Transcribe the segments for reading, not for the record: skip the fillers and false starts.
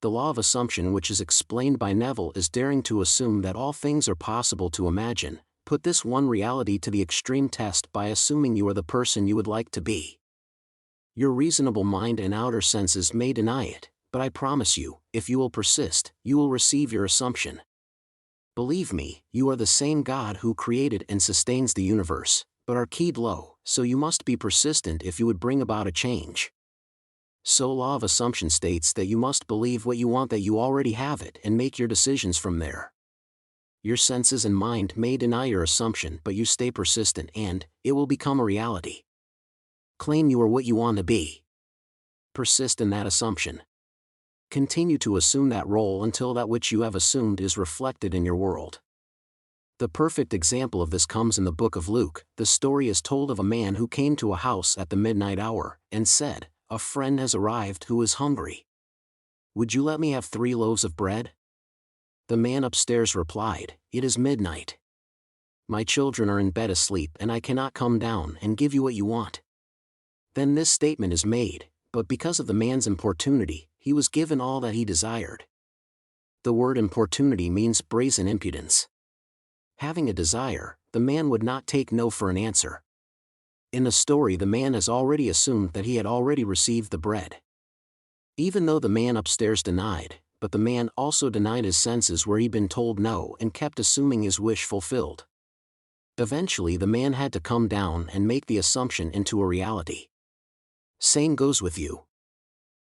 The law of assumption, which is explained by Neville, is daring to assume that all things are possible to imagine. Put this one reality to the extreme test by assuming you are the person you would like to be. Your reasonable mind and outer senses may deny it, but I promise you, if you will persist, you will receive your assumption. Believe me, you are the same God who created and sustains the universe, but are keyed low, so you must be persistent if you would bring about a change. So law of assumption states that you must believe what you want, that you already have it, and make your decisions from there. Your senses and mind may deny your assumption, but you stay persistent and it will become a reality. Claim you are what you want to be. Persist in that assumption. Continue to assume that role until that which you have assumed is reflected in your world. The perfect example of this comes in the book of Luke. The story is told of a man who came to a house at the midnight hour and said, "A friend has arrived who is hungry. Would you let me have 3 loaves of bread?" The man upstairs replied, "It is midnight. My children are in bed asleep and I cannot come down and give you what you want." Then this statement is made, but because of the man's importunity, he was given all that he desired. The word importunity means brazen impudence. Having a desire, the man would not take no for an answer. In the story, the man has already assumed that he had already received the bread. Even though the man upstairs denied, but the man also denied his senses where he'd been told no and kept assuming his wish fulfilled. Eventually the man had to come down and make the assumption into a reality. Same goes with you.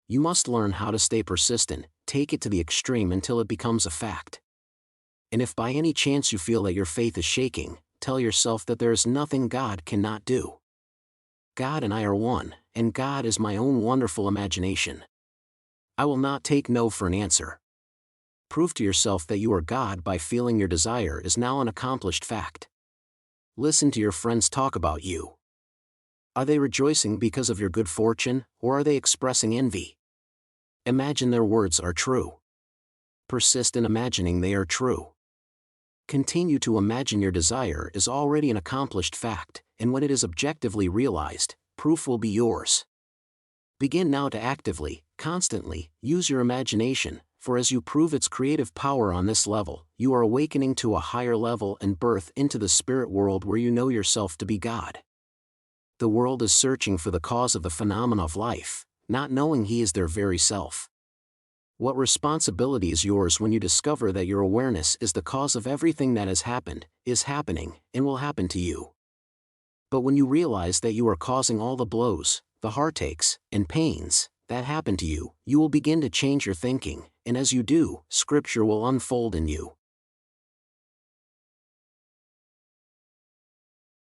You must learn how to stay persistent, take it to the extreme until it becomes a fact. And if by any chance you feel that your faith is shaking, tell yourself that there is nothing God cannot do. God and I are one, and God is my own wonderful imagination. I will not take no for an answer. Prove to yourself that you are God by feeling your desire is now an accomplished fact. Listen to your friends talk about you. Are they rejoicing because of your good fortune, or are they expressing envy? Imagine their words are true. Persist in imagining they are true. Continue to imagine your desire is already an accomplished fact, and when it is objectively realized, proof will be yours. Begin now to actively, constantly, use your imagination, for as you prove its creative power on this level, you are awakening to a higher level and birth into the spirit world where you know yourself to be God. The world is searching for the cause of the phenomena of life, not knowing He is their very self. What responsibility is yours when you discover that your awareness is the cause of everything that has happened, is happening, and will happen to you? But when you realize that you are causing all the blows, the heartaches, and pains that happen to you, you will begin to change your thinking, and as you do, Scripture will unfold in you.